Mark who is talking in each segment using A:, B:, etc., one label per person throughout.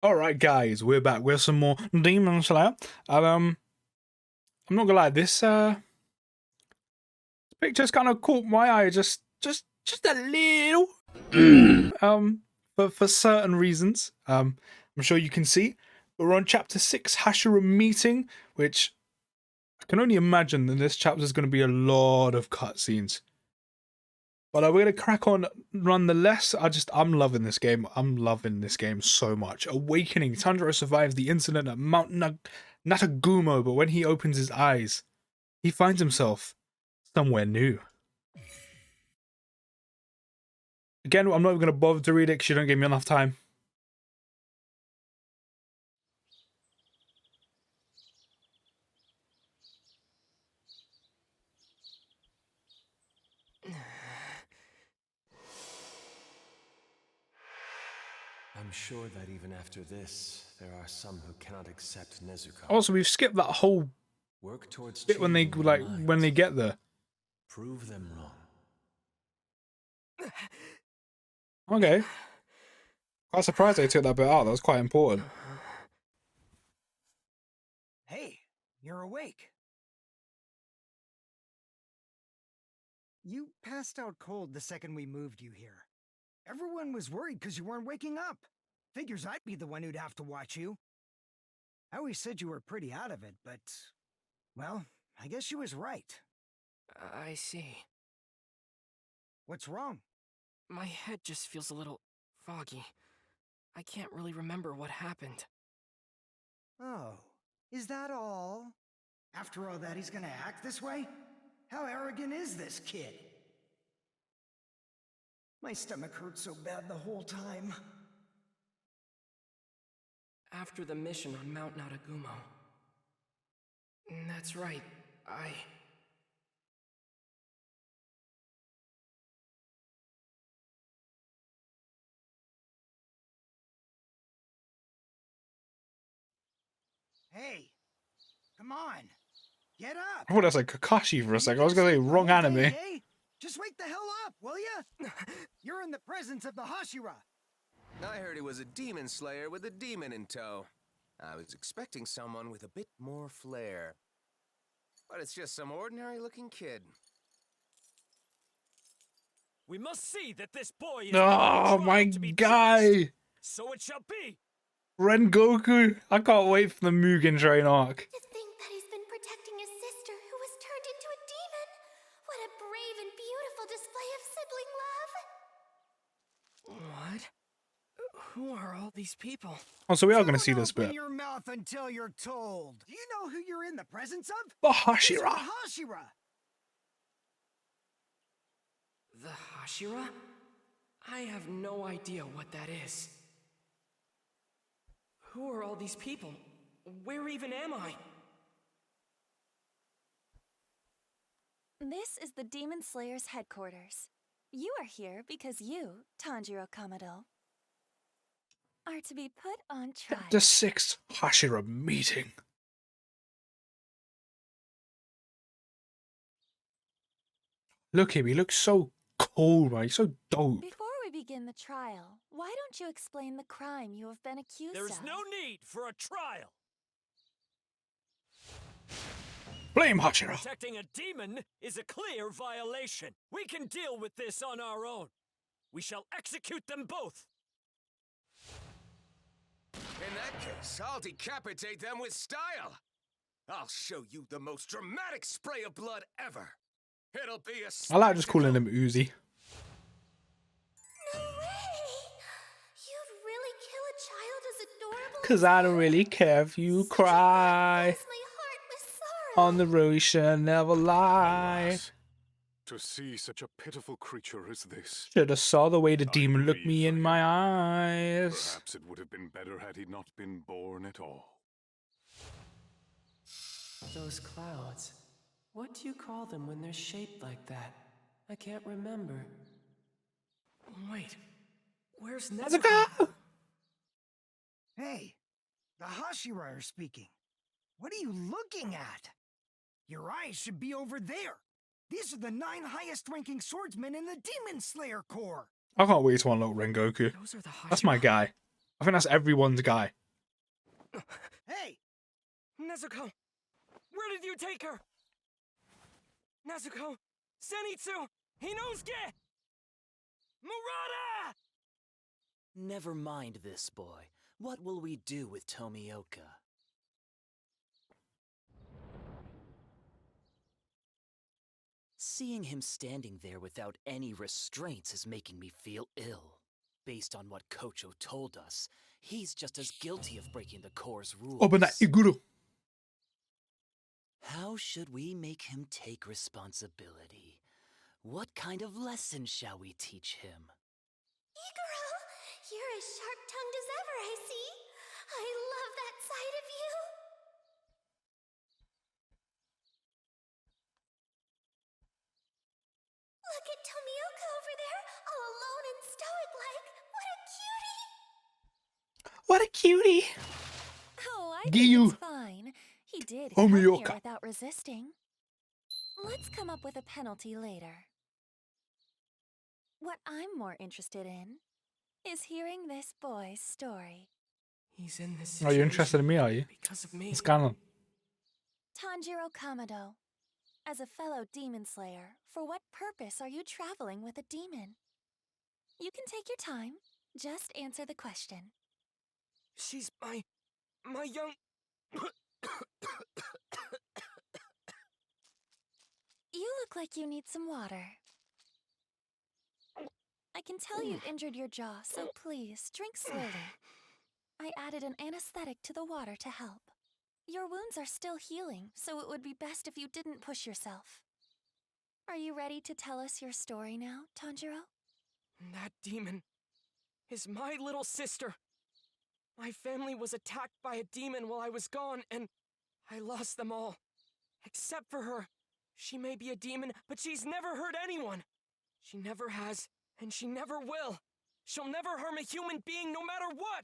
A: All right, guys, we're back with some more Demon Slayer. I'm not gonna lie, this picture's kind of caught my eye, just a little. But for certain reasons, I'm sure you can see. We're on chapter 6, Hashira meeting, which I can only imagine that this chapter is going to be a lot of cutscenes. But we're gonna crack on nonetheless. I'm loving this game. I'm loving this game so much. Awakening. Tanjiro survives the incident at Mount Natagumo, but when he opens his eyes, he finds himself somewhere new. Again, I'm not even gonna bother to read it because you don't give me enough time.
B: I'm sure that even after this, there are some who cannot accept Nezuko.
A: Also, we've skipped that whole
B: Work towards
A: bit when they when they get there.
B: Prove them wrong.
A: Okay. Quite surprised they took that bit out. That was quite important.
C: Hey, you're awake. You passed out cold the second we moved you here. Everyone was worried because you weren't waking up. Figures I'd be the one who'd have to watch you. I always said you were pretty out of it, but... well, I guess she was right.
D: I see.
C: What's wrong?
D: My head just feels a little foggy. I can't really remember what happened.
C: Oh, is that all? After all that, he's gonna act this way? How arrogant is this kid? My stomach hurt so bad the whole time.
D: After the mission on Mount Natagumo. That's right,
C: Hey, come on. Get up.
A: I thought that's like Kakashi for a second. I was gonna say wrong anime.
C: Hey, just wake the hell up, will ya? You're in the presence of the Hashira.
E: I heard he was a demon slayer with a demon in tow. I was expecting someone with a bit more flair. But it's just some ordinary-looking kid.
F: We must see that this boy is
A: Oh my guy!
F: So it shall be.
A: Rengoku! I can't wait for the Mugen Train arc.
G: To think that he's been protecting his sister, who was turned into a demon. What a brave and beautiful display of sibling love.
D: What? Who are all these people?
A: Oh, so we are going to see
C: Don't
A: this
C: open
A: bit.
C: your mouth until you're told. Do you know who you're in the presence of?
A: The
C: These are
A: Hashira!
C: the Hashira.
D: The Hashira? I have no idea what that is. Who are all these people? Where even am I?
G: This is the Demon Slayer's headquarters. You are here because you, Tanjiro Kamado, are to be put on trial.
A: The 6th Hashira meeting. Look at him, he looks so cool, man. He's so dope.
G: Before we begin the trial, why don't you explain the crime you have been accused
F: There is
G: of?
F: no need for a trial.
A: Blame Hashira!
F: Protecting a demon is a clear violation. We can deal with this on our own. We shall execute them both.
E: In that case, I'll decapitate them with style. I'll show you the most dramatic spray of blood ever. It'll be a
A: I like just calling him Uzi.
G: No way! You'd really kill a child as adorable
A: 'Cause I don't really care if you cry.
G: fills my heart with sorrow.
A: On the road you shall never lie.
H: Alas, to see such a pitiful creature as this.
A: Should have saw the way the
H: I
A: demon looked me
H: grieve for
A: in
H: him.
A: my eyes.
H: Perhaps it would have been better had he not been born at all.
D: Those clouds. What do you call them when they're shaped like that? I can't remember. Wait, where's Nezuko?
C: Hey, the Hashira are speaking. What are you looking at? Your eyes should be over there. These are the 9 highest-ranking swordsmen in the Demon Slayer Corps.
A: I can't wait to unlock Rengoku.
D: Those are the Hashira.
A: That's my guy. I think that's everyone's guy.
C: Hey!
F: Nezuko! Where did you take her? Nezuko! Zenitsu! Hinosuke! Murata!
I: Never mind this boy. What will we do with Tomioka? Seeing him standing there without any restraints is making me feel ill. Based on what Kocho told us, he's just as guilty of breaking the Corps' rules.
A: Open that Iguro.
I: How should we make him take responsibility? What kind of lesson shall we teach him?
G: Iguro, you're as sharp-tongued as ever, I see. I love that side of you. Look at Tomioka over there, all alone and stoic-like. What a cutie!
A: What a cutie.
G: Oh, I
A: Giyu.
G: think it's fine. He did come here
A: Tomioka.
G: without resisting. Let's come up with a penalty later. What I'm more interested in is hearing this boy's story.
F: He's in this
A: Oh,
F: situation
A: you're interested in me, are you?
F: because of me.
A: What's going on?
G: Tanjiro Kamado, as a fellow demon slayer, for what purpose are you traveling with a demon? You can take your time. Just answer the question.
F: She's my young...
G: You look like you need some water. I can tell you've injured your jaw, so please, drink slowly. I added an anesthetic to the water to help. Your wounds are still healing, so it would be best if you didn't push yourself. Are you ready to tell us your story now, Tanjiro?
F: That demon is my little sister. My family was attacked by a demon while I was gone, and I lost them all. Except for her. She may be a demon, but she's never hurt anyone. She never has, and she never will. She'll never harm a human being no matter what!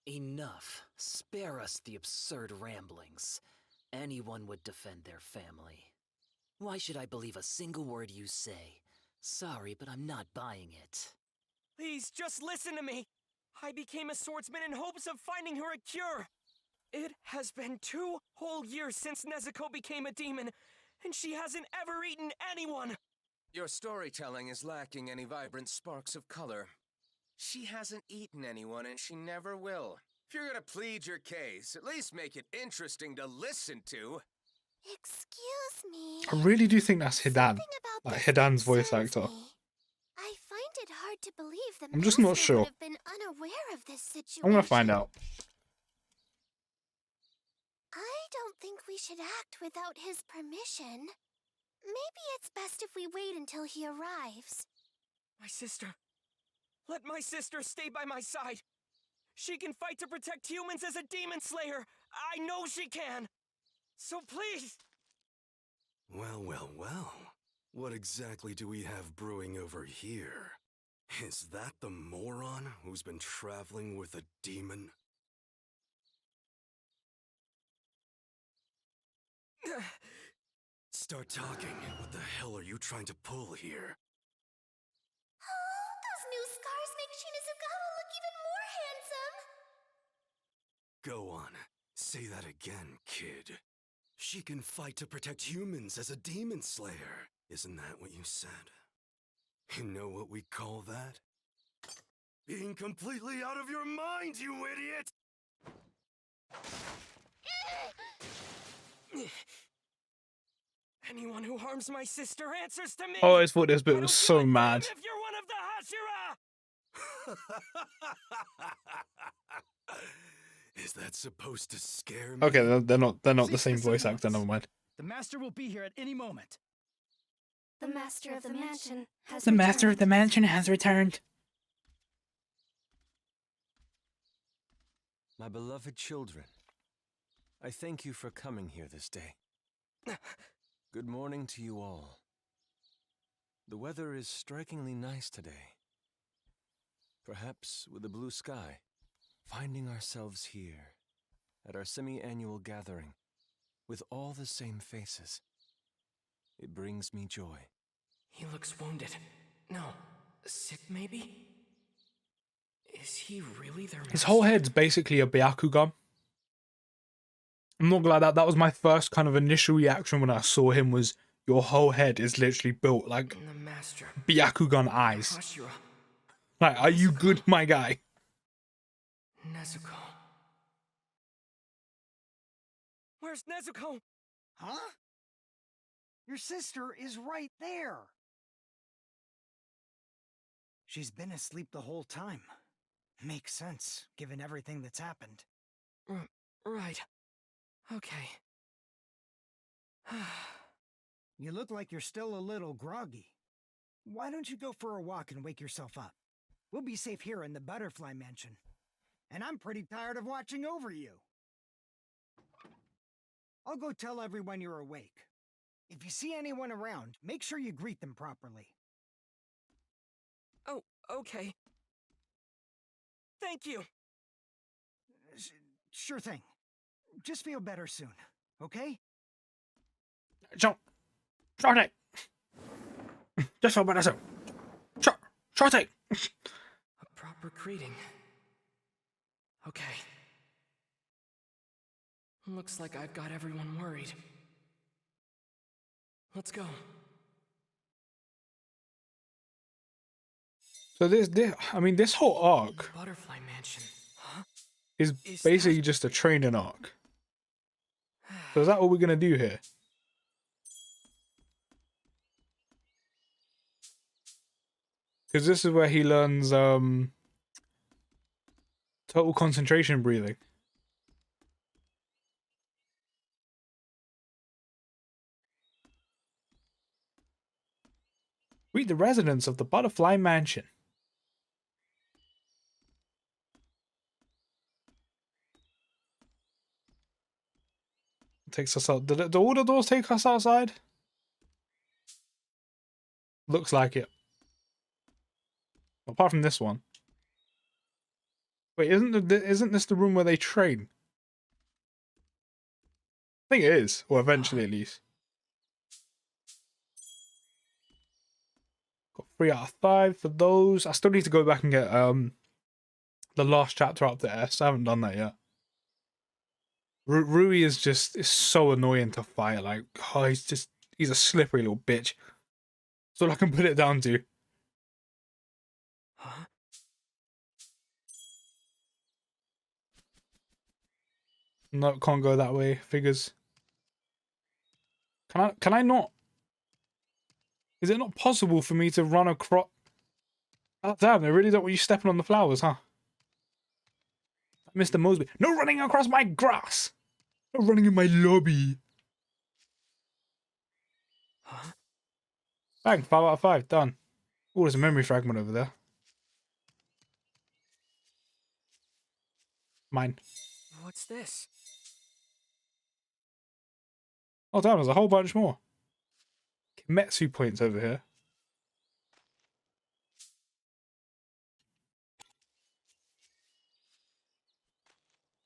I: Enough. Spare us the absurd ramblings. Anyone would defend their family. Why should I believe a single word you say? Sorry, but I'm not buying it.
F: Please, just listen to me. I became a swordsman in hopes of finding her a cure. It has been 2 whole years since Nezuko became a demon, and she hasn't ever eaten anyone.
E: Your storytelling is lacking any vibrant sparks of color. She hasn't eaten anyone, and she never will. If you're gonna plead your case, at least make it interesting to listen to.
G: Excuse me.
A: I really do think that's Hidan.
G: Something about
A: Like
G: this
A: Hidan's voice
G: concerns
A: actor.
G: me. I find it hard to believe the
A: I'm just not
G: master
A: sure.
G: would have been unaware of this situation.
A: I'm gonna find out.
G: I don't think we should act without his permission. Maybe it's best if we wait until he arrives.
F: My sister. Let my sister stay by my side. She can fight to protect humans as a demon slayer. I know she can. So please.
B: Well, well, well. What exactly do we have brewing over here? Is that the moron who's been traveling with a demon? Start talking. What the hell are you trying to pull here?
G: Oh, those new scars make Shinazugawa look even more handsome.
B: Go on. Say that again, kid. She can fight to protect humans as a demon slayer. Isn't that what you said? You know what we call that? Being completely out of your mind, you idiot!
F: Anyone who harms my sister answers to me.
A: Oh, I always thought this
F: I
A: bit
F: don't
A: was
F: give
A: so
F: a damn
A: mad.
F: If you're one of the Hashira.
B: Is that supposed to scare me?
A: Okay, they're not the
C: Cease
A: same
C: the
A: voice actor.
C: semblance.
A: Never mind.
C: The master will be here at any moment.
G: The master of the mansion has
A: The master of the
G: returned.
A: mansion has returned.
B: My beloved children, I thank you for coming here this day. Good morning to you all. The weather is strikingly nice today. Perhaps with a blue sky. Finding ourselves here, at our semi-annual gathering, with all the same faces. It brings me joy.
F: He looks wounded. No, sick maybe? Is he really their
A: His whole
F: master?
A: head's basically a Byakugan. I'm not gonna lie, that was my first kind of initial reaction when I saw him was your whole head is literally built like
F: The master.
A: Byakugan eyes.
F: Hashira.
A: Like, are you
F: Nezuko.
A: good, my guy?
F: Nezuko. Where's Nezuko?
C: Huh? Your sister is right there. She's been asleep the whole time. Makes sense, given everything that's happened.
F: Right. Okay.
C: You look like you're still a little groggy. Why don't you go for a walk and wake yourself up? We'll be safe here in the Butterfly Mansion. And I'm pretty tired of watching over you. I'll go tell everyone you're awake. If you see anyone around, make sure you greet them properly.
F: Oh, okay. Thank you.
C: Sure thing. Just feel better soon, okay?
A: Short it. Just for better. Short it.
F: A proper greeting. Okay. Looks like I've got everyone worried. Let's go.
A: So this whole arc
F: Butterfly Mansion. Huh?
A: is
F: Is
A: basically just a training arc. So is that all we're gonna do here? Because this is where he learns total concentration breathing. Read the residents of the Butterfly Mansion. Takes us out. Do all the doors take us outside? Looks like it. Apart from this one. Wait, isn't this the room where they train? I think it is, or eventually at least. Got 3 out of 5 for those. I still need to go back and get the last chapter up there. So I haven't done that yet. Rui is so annoying to fight. Like, oh, he's a slippery little bitch. That's all I can put it down to.
F: Huh?
A: No, can't go that way. Figures. Can I not? Is it not possible for me to run across? Oh, damn, they really don't want you stepping on the flowers, huh? Mr. Mosby. No running across my grass! No running in my lobby.
F: Huh?
A: Bang, 5 out of 5, done. Oh, there's a memory fragment over there. Mine.
F: What's this?
A: Oh, damn, there's a whole bunch more. Kimetsu points over here.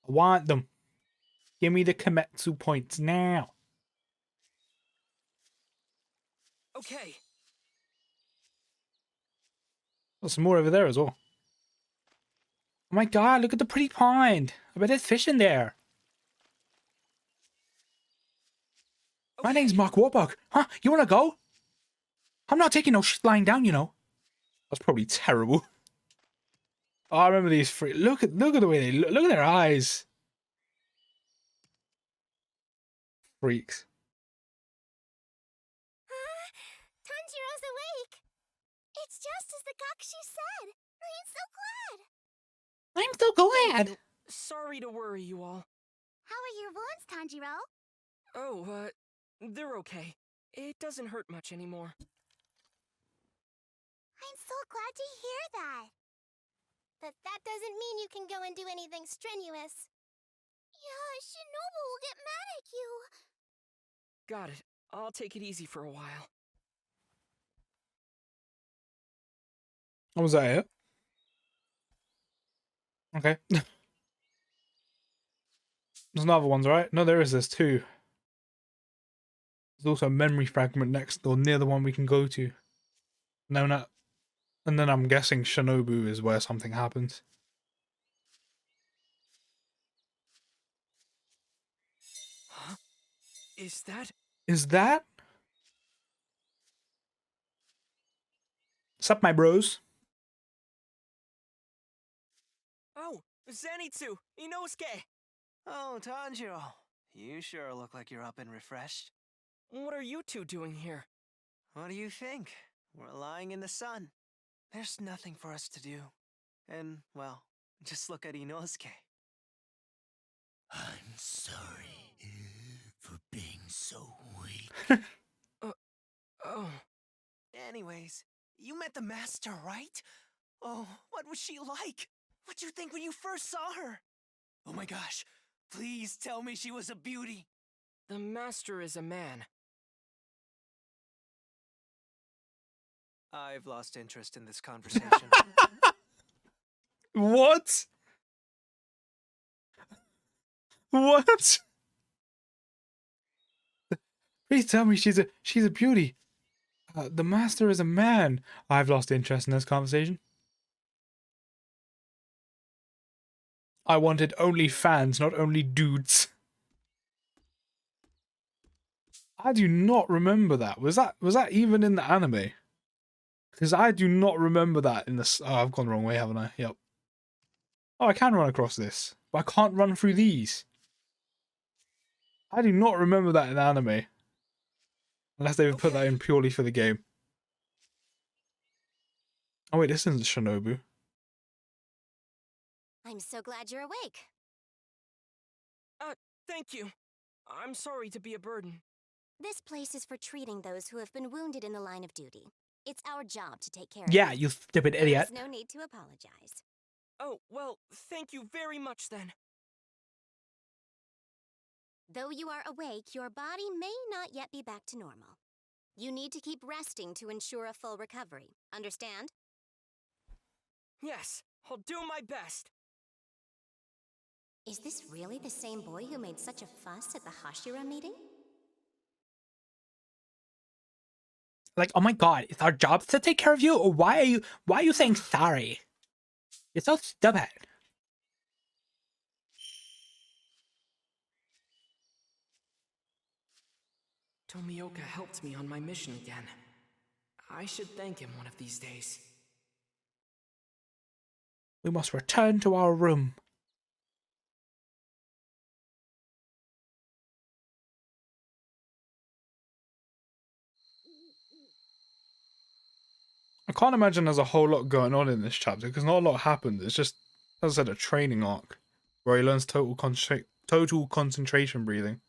A: I want them. Give me the Kimetsu points now.
F: Okay.
A: There's some more over there as well. Oh my god, look at the pretty pond. I bet there's fish in there. My name's Mark Wahlberg. Huh? You wanna go? I'm not taking no shit lying down, you know. That's probably terrible. Oh, I remember these three. Look at the way they look. Look at their eyes. Freaks.
J: Tanjiro's awake. It's just as the Kakshi said. I'm so glad.
A: I'm so glad.
F: Sorry to worry you all.
J: How are your wounds, Tanjiro?
F: Oh, they're okay. It doesn't hurt much anymore.
J: I'm so glad to hear that. But that doesn't mean you can go and do anything strenuous. Yeah, Shinobu will get mad at you.
F: Got it. I'll take it easy for a while.
A: Oh, was that it? Okay. There's another ones, right? No, there is. There's 2. There's also a memory fragment next or near the one we can go to. No, not. And then I'm guessing Shinobu is where something happens.
F: Is that...
A: Is that? Sup, my bros?
F: Oh, Zenitsu! Inosuke!
K: Oh, Tanjiro. You sure look like you're up and refreshed.
F: What are you two doing here?
K: What do you think? We're lying in the sun. There's nothing for us to do. And, well, just look at Inosuke.
L: I'm sorry for being so weak.
F: Oh,
K: Anyways, you met the master, right? Oh, what was she like? What'd you think when you first saw her? Oh my gosh, please tell me she was a beauty.
F: the master is a man.
K: I've lost interest in this conversation.
A: What? What? Please tell me she's a beauty. The master is a man. I've lost interest in this conversation. I wanted only fans, not only dudes. I do not remember that. Was that even in the anime? Because I do not remember that in the... Oh, I've gone the wrong way, haven't I? Yep. Oh, I can run across this, but I can't run through these. I do not remember that in anime. Unless they would put that in purely for the game. Oh wait, this isn't Shinobu.
J: I'm so glad you're awake.
F: Thank you. I'm sorry to be a burden.
J: This place is for treating those who have been wounded in the line of duty. It's our job to take care of
A: Yeah,
J: them.
A: you stupid idiot.
J: There's no need to apologize.
F: Oh, well, thank you very much then.
J: Though you are awake, your body may not yet be back to normal. You need to keep resting to ensure a full recovery. Understand?
F: Yes, I'll do my best.
J: Is this really the same boy who made such a fuss at the Hashira meeting?
A: Like, oh my god, it's our job to take care of you, or why are you saying sorry? You're so stupid.
F: Tomioka helped me on my mission again. I should thank him one of these days.
A: We must return to our room. I can't imagine there's a whole lot going on in this chapter, because not a lot happens. It's just, as I said, a training arc, where he learns total concentration breathing.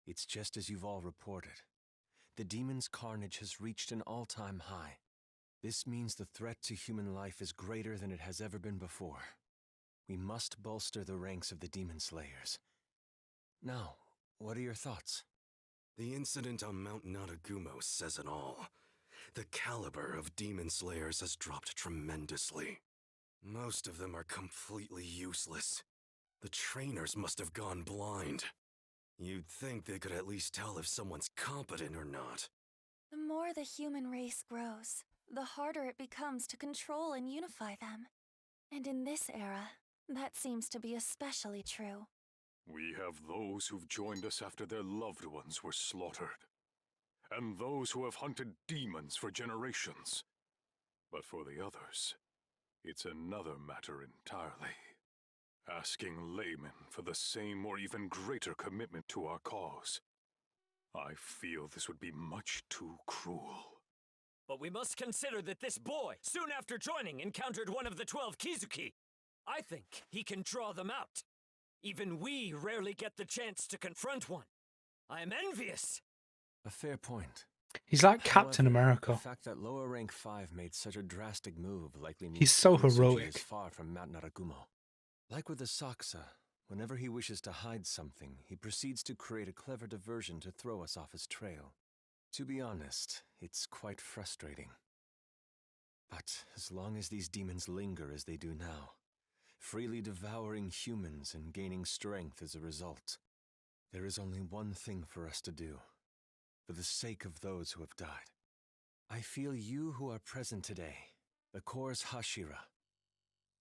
B: It's just as you've all reported. The demon's carnage has reached an all-time high. This means the threat to human life is greater than it has ever been before. We must bolster the ranks of the demon slayers. Now, what are your thoughts? The incident on Mount Naragumo says it all. The caliber of demon slayers has dropped tremendously. Most of them are completely useless. The trainers must have gone blind. You'd think they could at least tell if someone's competent or not.
G: The more the human race grows, the harder it becomes to control and unify them. And in this era, that seems to be especially true.
H: We have those who've joined us after their loved ones were slaughtered, and those who have hunted demons for generations. But for the others, it's another matter entirely. Asking laymen for the same or even greater commitment to our cause. I feel this would be much too cruel.
M: But we must consider that this boy, soon after joining, encountered one of the 12 Kizuki. I think he can draw them out. Even we rarely get the chance to confront one. I am envious.
B: A fair point.
A: He's like Captain
B: However,
A: America.
B: The fact that lower rank 5 made such a drastic move likely means
A: He's so
B: Kintsugi
A: heroic.
B: is far from Mount Naragumo. Like with the Saksa, whenever he wishes to hide something, he proceeds to create a clever diversion to throw us off his trail. To be honest, it's quite frustrating. But as long as these demons linger as they do now, freely devouring humans and gaining strength as a result, there is only one thing for us to do. for the sake of those who have died. I feel you who are present today, the Corps Hashira,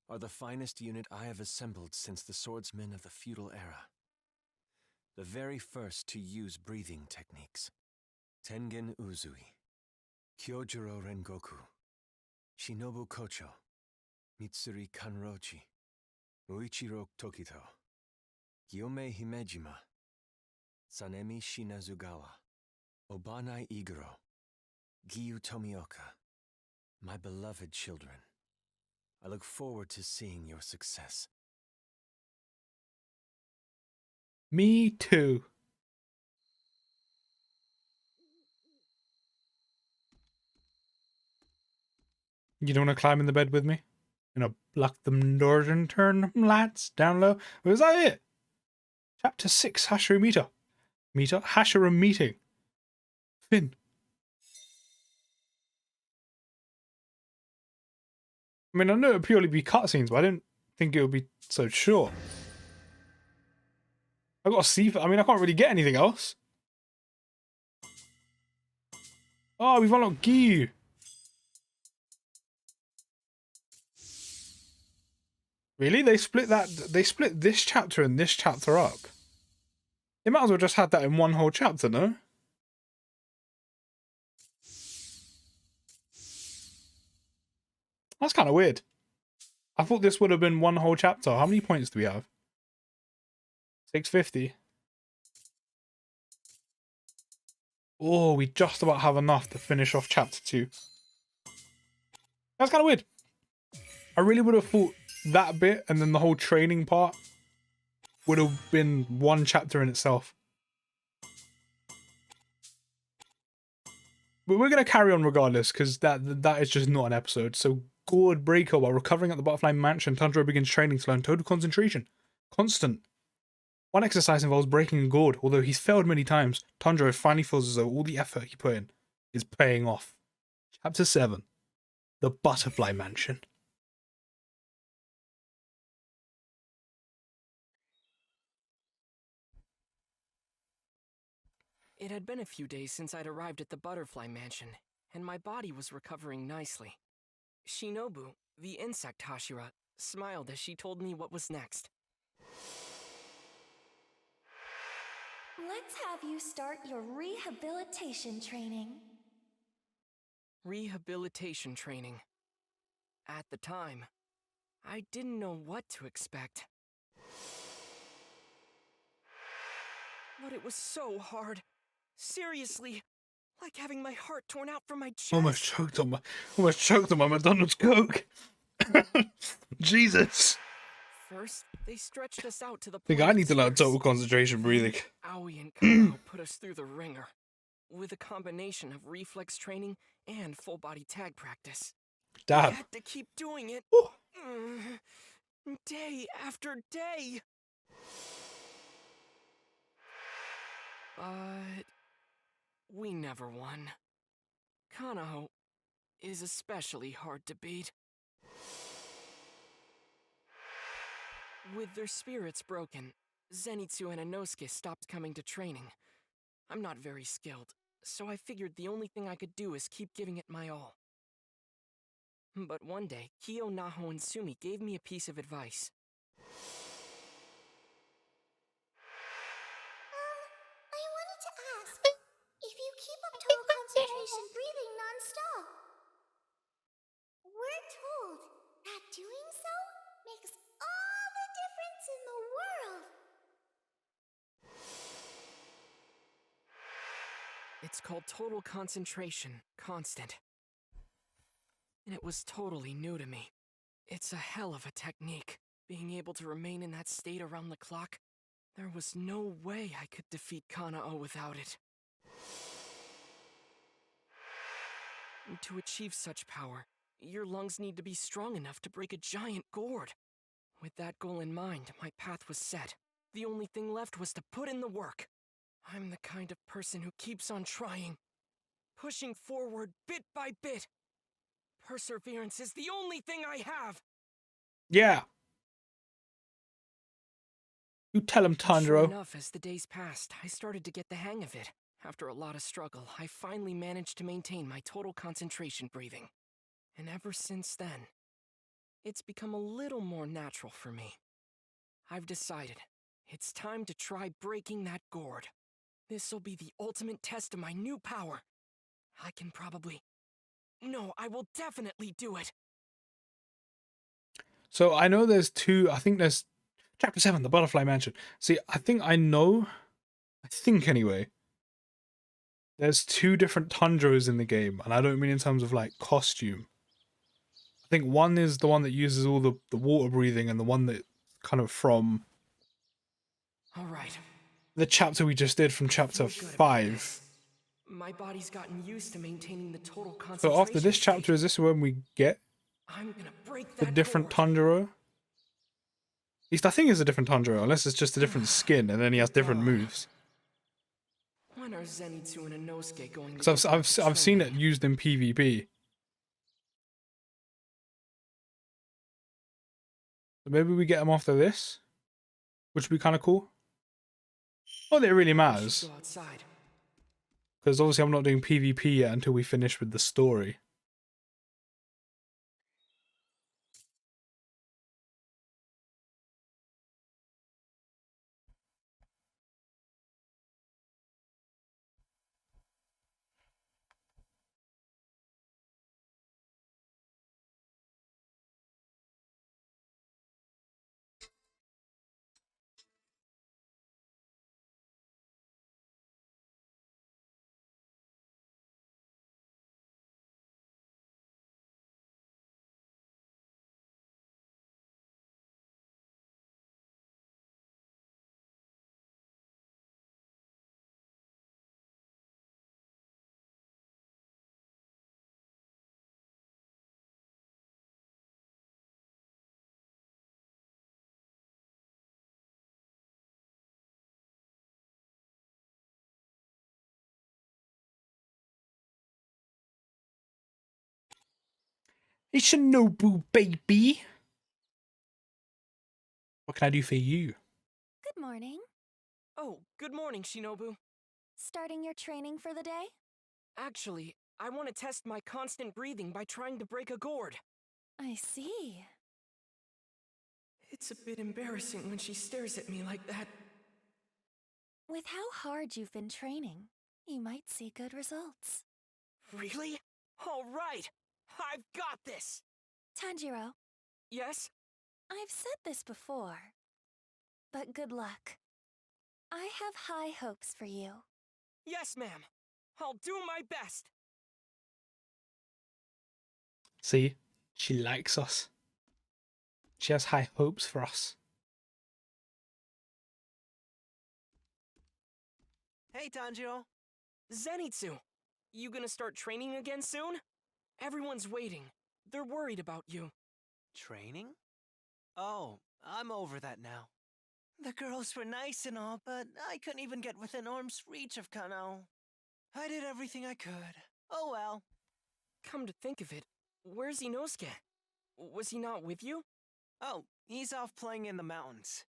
B: are the finest unit I have assembled since the swordsmen of the feudal era. The very first to use breathing techniques. Tengen Uzui, Kyojuro Rengoku, Shinobu Kocho, Mitsuri Kanrochi, Uichiro Tokito, Gyome Himejima, Sanemi Shinazugawa, Obanai Iguro, Giyu Tomioka, my beloved children. I look forward to seeing your success.
A: Me too. You don't want to climb in the bed with me? You know, block them doors and turn them lights down low. Was that it? Chapter 6, Hashira Hashira meeting. Finn. I mean, I know it would purely be cutscenes, but I didn't think it would be so short. I got to see. I mean, I can't really get anything else. Oh, we've unlocked Giyu. Really? They split that. They split this chapter and this chapter up. They might as well just had that in one whole chapter, no? That's kind of weird. I thought this would have been one whole chapter. How many points do we have? 650. Oh, we just about have enough to finish off chapter 2. That's kind of weird. I really would have thought that bit and then the whole training part would have been one chapter in itself. But we're going to carry on regardless, because that is just not an episode. So, Gourd Breaker, while recovering at the Butterfly Mansion, Tanjiro begins training to learn total concentration. Constant. One exercise involves breaking a gourd. Although he's failed many times, Tanjiro finally feels as though all the effort he put in is paying off. Chapter 7. The Butterfly Mansion.
F: It had been a few days since I'd arrived at the Butterfly Mansion, and my body was recovering nicely. Shinobu, the insect Hashira, smiled as she told me what was next.
G: Let's have you start your rehabilitation training.
F: Rehabilitation training. At the time, I didn't know what to expect. But it was so hard. Seriously, like having my heart torn out from my chest.
A: Almost choked on my McDonald's Coke. Jesus.
F: First, they stretched us out to the
A: I think I need to learn total concentration breathing.
F: Aoi and Kao put us through the ringer, with a combination of reflex training and full body tag practice.
A: Damn.
F: I had to keep doing it. Day after day. But we never won. Kanao is especially hard to beat. With their spirits broken, Zenitsu and Inosuke stopped coming to training. I'm not very skilled, so I figured the only thing I could do is keep giving it my all. But one day, Kyo, Naho, and Sumi gave me a piece of advice.
J: I wanted to ask if you keep up total concentration breathing non-stop. We're told that doing so makes all the difference in the world.
F: It's called total concentration, constant. And it was totally new to me. It's a hell of a technique. Being able to remain in that state around the clock, there was no way I could defeat Kanao without it. And to achieve such power, your lungs need to be strong enough to break a giant gourd. With that goal in mind, my path was set. The only thing left was to put in the work. I'm the kind of person who keeps on trying, pushing forward bit by bit. Perseverance is the only thing I have.
A: Yeah. You tell him, Tanjiro.
F: Sure enough, as the days passed, I started to get the hang of it. After a lot of struggle, I finally managed to maintain my total concentration breathing. And ever since then, it's become a little more natural for me. I've decided it's time to try breaking that gourd. This'll be the ultimate test of my new power. I can probably... No, I will definitely do it.
A: So I know there's two. I think there's chapter 7, the Butterfly Mansion. See, I think anyway. There's two different Tundros in the game, and I don't mean in terms of like costume. I think one is the one that uses all the water breathing, and the one that kind of from
F: All right.
A: the chapter we just did from chapter 5.
F: My body's gotten used to maintaining the total
A: So
F: concentration.
A: after this chapter, is this when we get
F: I'm gonna break
A: the
F: that
A: different
F: gourd.
A: Tundro? At least I think it's a different Tundro, unless it's just a different skin, and then he has different moves.
F: When are Zenitsu and Inosuke going to
A: Because
F: get back to
A: I've seen
F: training?
A: it used in PvP. So maybe we get him after this, which would be kind of cool. Not that it really matters,
F: Go outside.
A: because obviously I'm not doing PvP yet until we finish with the story. Hey Shinobu, baby! What can I do for you?
G: Good morning.
F: Oh, good morning, Shinobu.
G: Starting your training for the day?
F: Actually, I want to test my constant breathing by trying to break a gourd.
G: I see.
F: It's a bit embarrassing when she stares at me like that.
G: With how hard you've been training, you might see good results.
F: Really? All right! I've got this!
G: Tanjiro,
F: Yes?
G: I've said this before, but good luck. I have high hopes for you.
F: Yes, ma'am. I'll do my best.
A: See? She likes us. She has high hopes for us.
K: Hey, Tanjiro.
F: Zenitsu, you gonna start training again soon? Everyone's waiting. They're worried about you.
K: Training? Oh, I'm over that now. The girls were nice and all, but I couldn't even get within arm's reach of Kano. I did everything I could. Oh well.
F: Come to think of it, where's Inosuke? Was he not with you?
K: Oh, he's off playing in the mountains.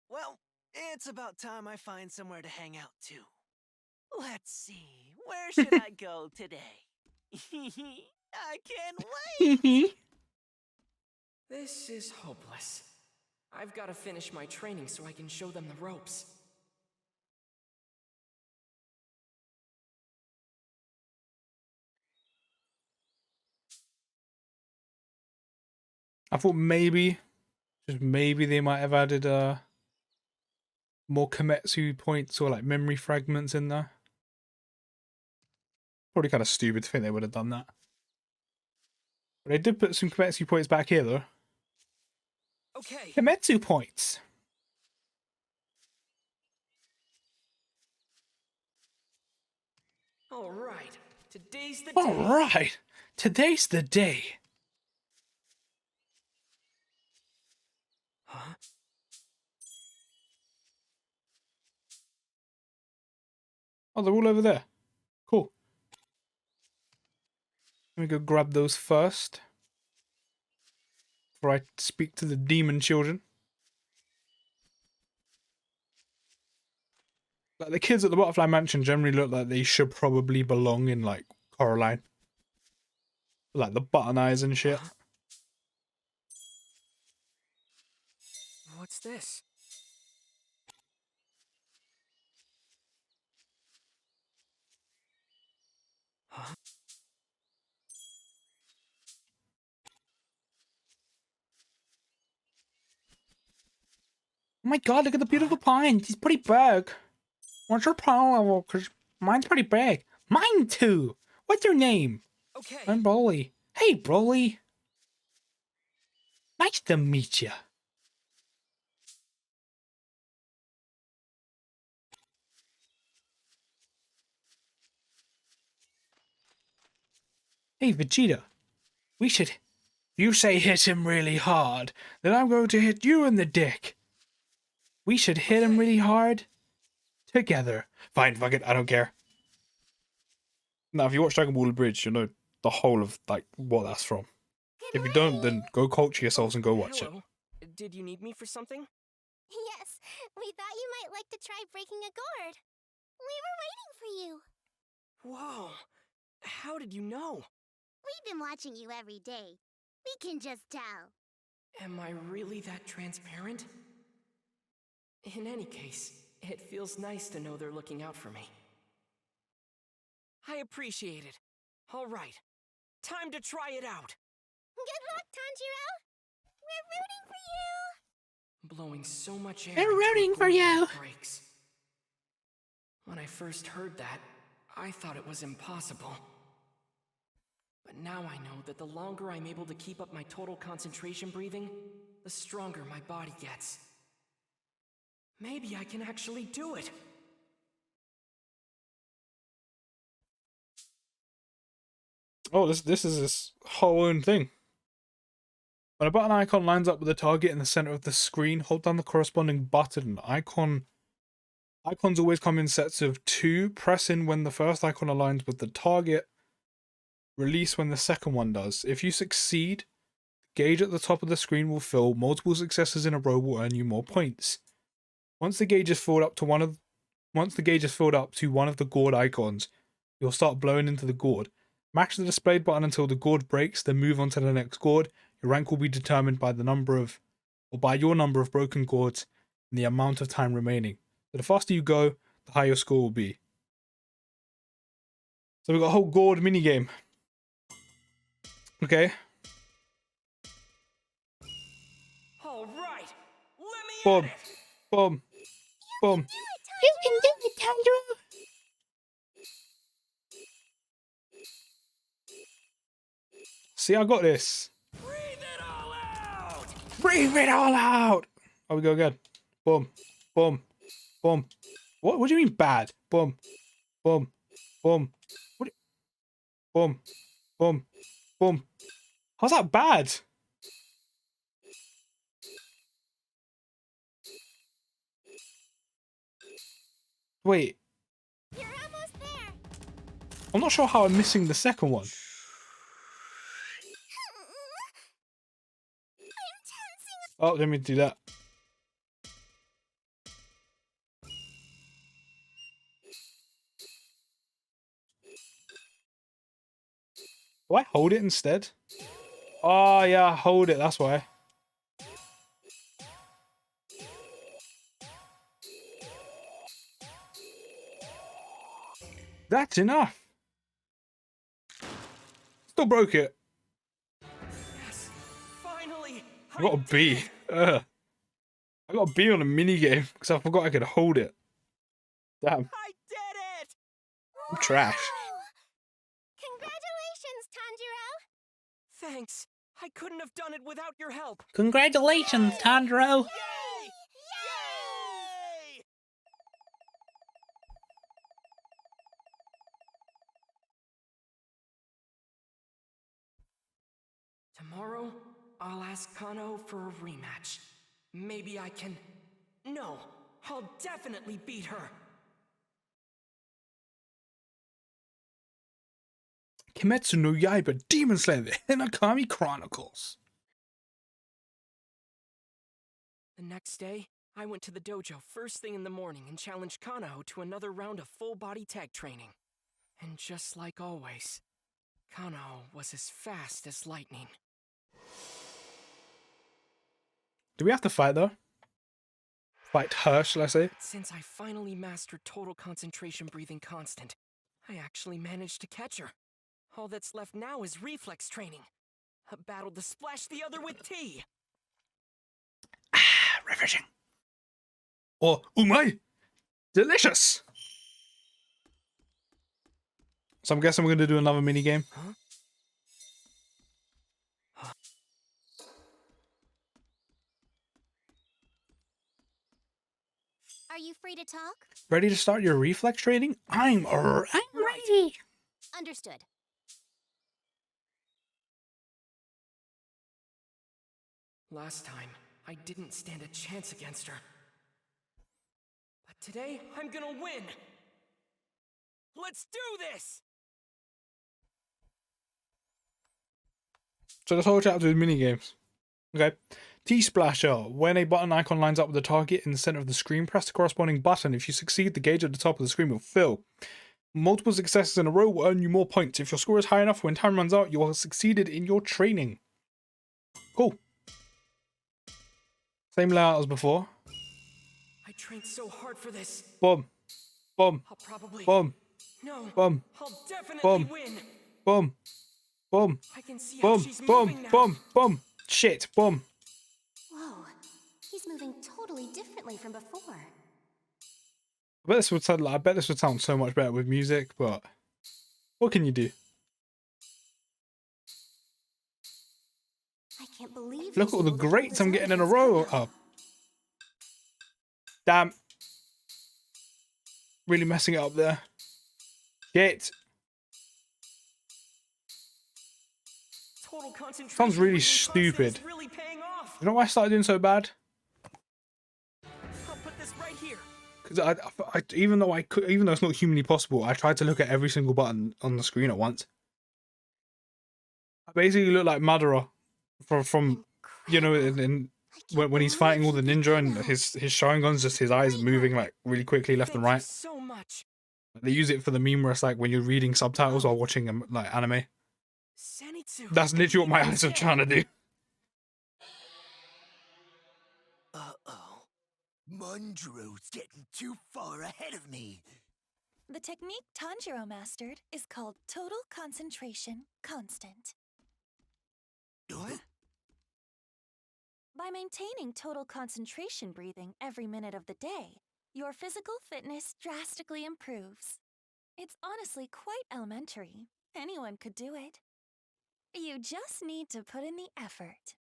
K: Well, it's about time I find somewhere to hang out too. Let's see, where should I go today? I can't wait!
F: This is hopeless. I've got to finish my training so I can show them the ropes.
A: I thought maybe, just maybe they might have added more Kometsu points or like memory fragments in there. Probably kind of stupid to think they would have done that. But they did put some Kometsu points back here though.
F: Okay.
A: Kometsu points!
F: All right. Today's the day.
A: Alright! Today's the day!
F: Huh?
A: Oh, they're all over there. Cool. Let me go grab those first. Before I speak to the demon children. Like the kids at the Butterfly Mansion generally look like they should probably belong in like Coraline. Like the button eyes and shit.
F: What's this? Huh?
A: Oh my god, look at the beautiful pine. He's pretty big. What's your power level? Because mine's pretty big. Mine too. What's your name?
F: Okay.
A: I'm Broly. Hey, Broly. Nice to meet you. Hey, Vegeta. We should... You say hit him really hard, then I'm going to hit you in the dick. We should hit him really hard together. Fine, fuck it, I don't care. Now, if you watch Dragon Ball Bridge, you'll know the whole of, like, what that's from. If you don't, then go culture yourselves and go watch
F: Hello. Did you need me for something?
J: Yes, we thought you might like to try breaking a gourd. We were waiting for you.
F: Whoa. How did you know?
J: We've been watching you every day. We can just tell.
F: Am I really that transparent? In any case, it feels nice to know they're looking out for me. I appreciate it. All right. Time to try it out.
J: Good luck, Tanjiro. We're rooting for you.
F: Blowing so much air.
A: They're
F: into a
A: rooting for
F: gourd
A: you.
F: that breaks. When I first heard that, I thought it was impossible. But now I know that the longer I'm able to keep up my total concentration breathing, the stronger my body gets. Maybe I can actually do it.
A: Oh, this is this whole own thing. When a button icon lines up with a target in the center of the screen, hold down the corresponding button. Icons always come in sets of 2. Press in when the first icon aligns with the target. Release when the second one does. If you succeed, the gauge at the top of the screen will fill. Multiple successes in a row will earn you more points. Once the gauge is filled up to one of the gourd icons, you'll start blowing into the gourd. Mash the displayed button until the gourd breaks, then move on to the next gourd. Your rank will be determined by your number of broken gourds and the amount of time remaining. So the faster you go, the higher your score will be. So we've got a whole gourd minigame. Okay.
F: All right. Let me
A: Boom.
F: at it.
A: Boom. Boom.
J: You can do it, Tanjiro.
A: See, I got this.
F: Breathe it all out.
A: Breathe it all out. Oh, we go again. Boom. Boom. Boom. What do you mean bad? Boom. Boom. Boom. Boom. Boom. Boom. How's that bad? Wait.
J: You're almost there.
A: I'm not sure how I'm missing the second one.
J: I'm tensing.
A: Oh, let me do that. Do I hold it instead? Oh, yeah, hold it. That's why. That's enough. Still broke it.
F: Yes. Finally.
A: I got a B. Ugh. I got a B on a minigame because I forgot I could hold it. Damn.
F: I did it.
A: I'm trash.
J: Wow. Congratulations, Tanjiro.
F: Thanks. I couldn't have done it without your help.
A: Congratulations, Tanjiro.
F: Yay! Yay! Tomorrow, I'll ask Kano for a rematch. Maybe I can... No, I'll definitely beat her.
A: Kimetsu no Yaiba Demon Slayer, the Hinokami Chronicles.
F: The next day, I went to the dojo first thing in the morning and challenged Kanao to another round of full-body tag training. And just like always, Kanao was as fast as lightning.
A: Do we have to fight though? Fight her, shall I say?
F: Since I finally mastered total concentration breathing constant, I actually managed to catch her. All that's left now is reflex training. A battle to splash the other with tea.
A: Ah, refreshing. Or umai, delicious. So I'm guessing we're gonna do another mini game.
F: Huh?
J: Are you free to talk?
A: Ready to start your reflex training? I'm ready.
J: Understood.
F: Last time, I didn't stand a chance against her. But today, I'm gonna win! Let's do this!
A: So this whole chapter is mini games. Okay. T-Splasher. When a button icon lines up with the target in the center of the screen, press the corresponding button. If you succeed, the gauge at the top of the screen will fill. Multiple successes in a row will earn you more points. If your score is high enough, when time runs out, you will have succeeded in your training. Cool. Same layout as before.
F: I trained so hard for this.
A: Boom. Boom.
F: I'll probably...
A: Boom.
F: No.
A: Boom.
F: I'll definitely
A: Boom.
F: win.
A: Boom. Boom.
F: I can see how
A: Boom.
F: she's
A: Boom.
F: moving now.
A: Boom. Boom. Shit. Boom.
J: Whoa, he's moving totally differently from before.
A: I bet this would sound so much better with music, but what can you do?
J: I can't believe.
A: Look at all the greats I'm getting in a row. Oh. Damn. Really messing it up there. Shit.
F: Total concentration
A: Sounds really
F: breathing constant
A: stupid.
F: is really paying off.
A: You know why I started doing so bad?
F: I'll put this right here.
A: Because even though it's not humanly possible, I tried to look at every single button on the screen at once. I basically look like Madara from you know, when he's fighting all the ninja and his Sharingan's just his eyes moving like really quickly left and right.
F: So much.
A: They use it for the meme where it's like when you're reading subtitles while watching like anime.
F: Zenitsu.
A: That's literally what my eyes are trying to do.
L: Uh-oh. Munjoro's getting too far ahead of me.
G: The technique Tanjiro mastered is called total concentration constant.
L: What?
G: By maintaining total concentration breathing every minute of the day, your physical fitness drastically improves. It's honestly quite elementary. Anyone could do it. You just need to put in the effort.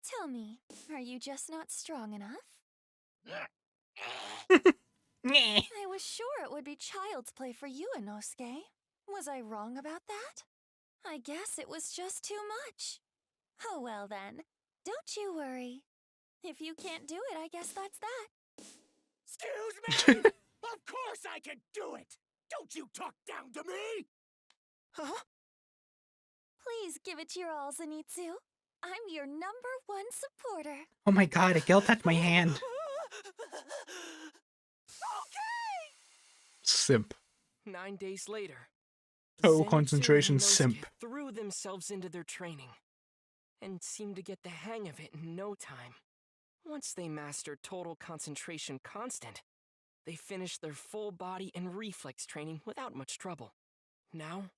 G: Tell me, are you just not strong enough? I was sure it would be child's play for you, Inosuke. Was I wrong about that? I guess it was just too much. Oh well then, don't you worry. If you can't do it, I guess that's that.
L: Excuse me! Of course I can do it! Don't you talk down to me!
F: Huh?
G: Please give it your all, Zenitsu. I'm your #1 supporter.
A: Oh my god, a girl touched my hand.
L: Okay!
A: Simp.
F: 9 days later,
A: Total
F: Zenitsu
A: concentration
F: and Inosuke
A: simp.
F: threw themselves into their training and seemed to get the hang of it in no time. Once they mastered total concentration constant, they finished their full body and reflex training without much trouble. Now,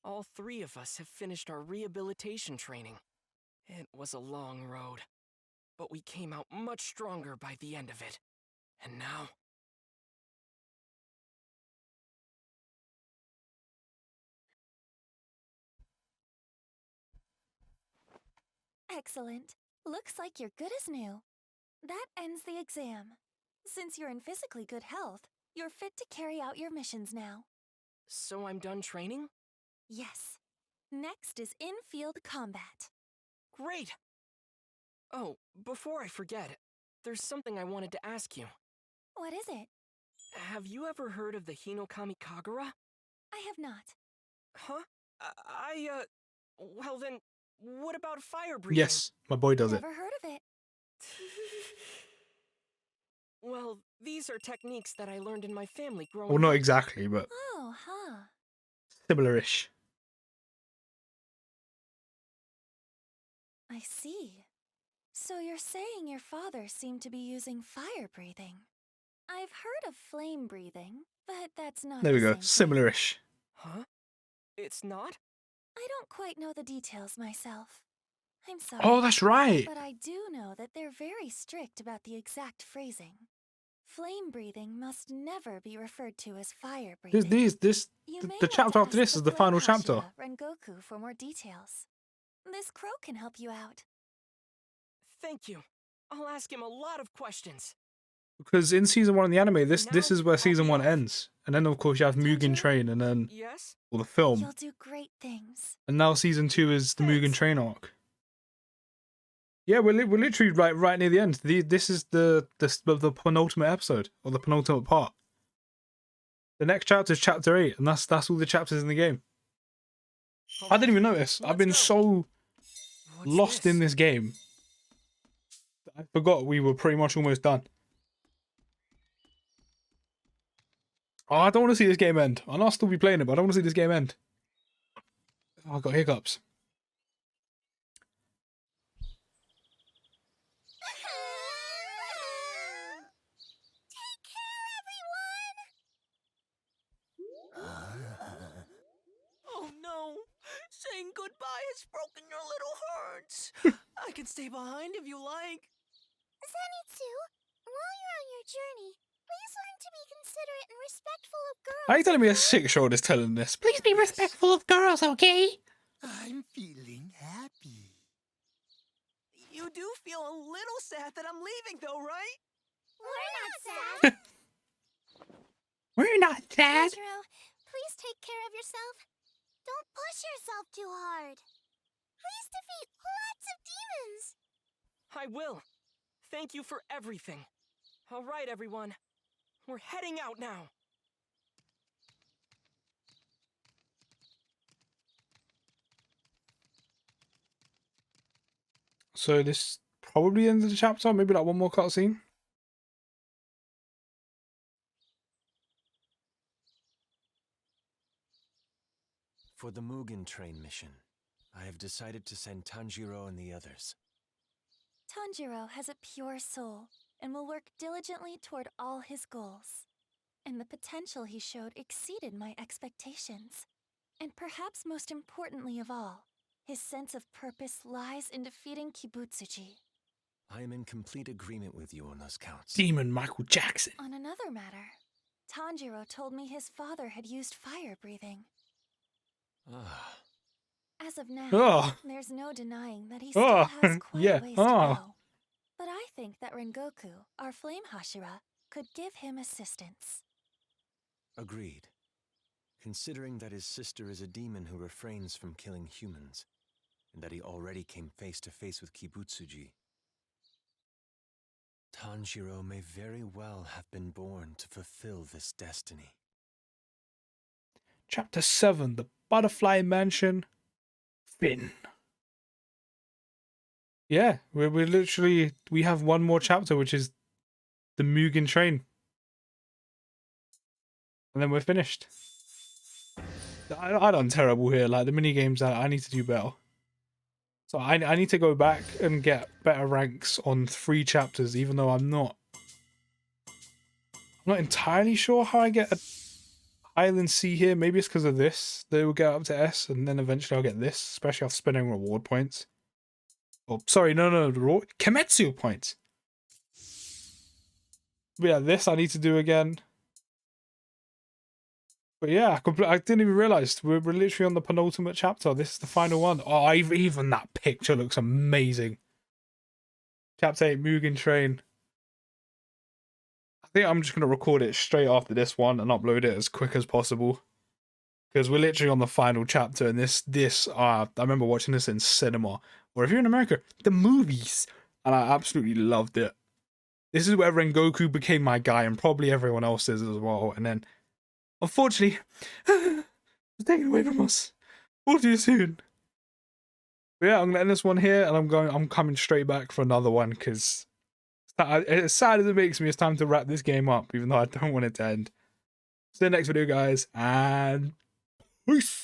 F: all 3 of us have finished our rehabilitation training. It was a long road, but we came out much stronger by the end of it. And now...
G: Excellent. Looks like you're good as new. That ends the exam. Since you're in physically good health, you're fit to carry out your missions now.
F: So I'm done training?
G: Yes. Next is in-field combat.
F: Great! Oh, before I forget, there's something I wanted to ask you.
G: What is it?
F: Have you ever heard of the Hinokami Kagura?
G: I have not.
F: Huh? Well then, what about fire breathing?
A: Yes, my boy does it.
G: Never heard of it.
F: Well, these are techniques that I learned in my family growing
A: Well, not
F: up.
A: exactly, but
G: Oh, huh.
A: similar-ish.
G: I see. So you're saying your father seemed to be using fire breathing. I've heard of flame breathing, but that's not
A: There
G: the
A: we go.
G: same thing.
A: Similar-ish.
F: Huh? It's not?
G: I don't quite know the details myself. I'm sorry.
A: Oh, that's right.
G: But I do know that they're very strict about the exact phrasing. Flame breathing must never be referred to as fire breathing.
A: The chapter after this is the final chapter.
G: Rengoku for more details. This crow can help you out.
F: Thank you. I'll ask him a lot of questions.
A: Because in season 1 of the anime, this is where
F: I'll
A: season
F: be
A: 1
F: off.
A: ends. And then, of course, you have Mugen Train and then,
F: Yes?
A: well, the film.
G: You'll do great things.
A: And now season 2 is the Mugen
F: Thanks.
A: Train arc. Yeah, we're literally right near the end. This is the penultimate episode, or the penultimate part. The next chapter is chapter 8, and that's all the chapters in the game. I didn't even notice. I've been so lost in this game. I forgot we were pretty much almost done. Oh, I don't want to see this game end. I know I'll still be playing it, but I don't want to see this game end. Oh, I got hiccups.
J: Take care, everyone!
K: Oh no! Saying goodbye has broken your little hearts. I can stay behind if you like.
J: Zenitsu, while you're on your journey, please learn to be considerate and respectful of girls.
A: How are you telling me a 6-year-old is telling this? Please be respectful of girls, okay?
L: I'm feeling happy.
K: You do feel a little sad that I'm leaving, though, right?
J: We're not sad.
A: We're not sad.
J: Tanjiro, please take care of yourself. Don't push yourself too hard. Please defeat lots of demons.
F: I will. Thank you for everything. All right, everyone. We're heading out now.
A: So this probably ends the chapter. Maybe like one more cutscene.
B: For the Mugen Train mission, I have decided to send Tanjiro and the others.
G: Tanjiro has a pure soul and will work diligently toward all his goals. And the potential he showed exceeded my expectations. And perhaps most importantly of all, his sense of purpose lies in defeating Kibutsuji.
B: I am in complete agreement with you on those counts.
A: Demon Michael Jackson.
G: On another matter, Tanjiro told me his father had used fire breathing.
B: Ah,
G: As of now,
A: Oh.
G: there's no denying that he still
A: Oh,
G: has quite
A: yeah.
G: a ways to
A: Oh.
G: go. But I think that Rengoku, our flame Hashira, could give him assistance.
B: agreed. Considering that his sister is a demon who refrains from killing humans, and that he already came face to face with Kibutsuji, Tanjiro may very well have been born to fulfill this destiny.
A: Chapter 7, The Butterfly Mansion. Finn. Yeah, we're literally, we have one more chapter, which is the Mugen Train. And then we're finished. I done terrible here. Like, the mini games, I need to do better. So I need to go back and get better ranks on 3 chapters, even though I'm not entirely sure how I get a higher than C here. Maybe it's because of this. They will get up to S, and then eventually I'll get this, especially after spending reward points. Oh, sorry, no, Kimetsu points. But yeah, this I need to do again. But yeah, I didn't even realize we're literally on the penultimate chapter. This is the final one. Oh, even that picture looks amazing. Chapter 8, Mugen Train. I think I'm just going to record it straight after this one and upload it as quick as possible. Because we're literally on the final chapter, and I remember watching this in cinema. Or if you're in America, the movies. And I absolutely loved it. This is where Rengoku became my guy, and probably everyone else is as well. And then, unfortunately, it was taken away from us all too soon. But yeah, I'm gonna end this one here, and I'm coming straight back for another one because As sad as it makes me, it's time to wrap this game up, even though I don't want it to end. See you next video, guys, and peace.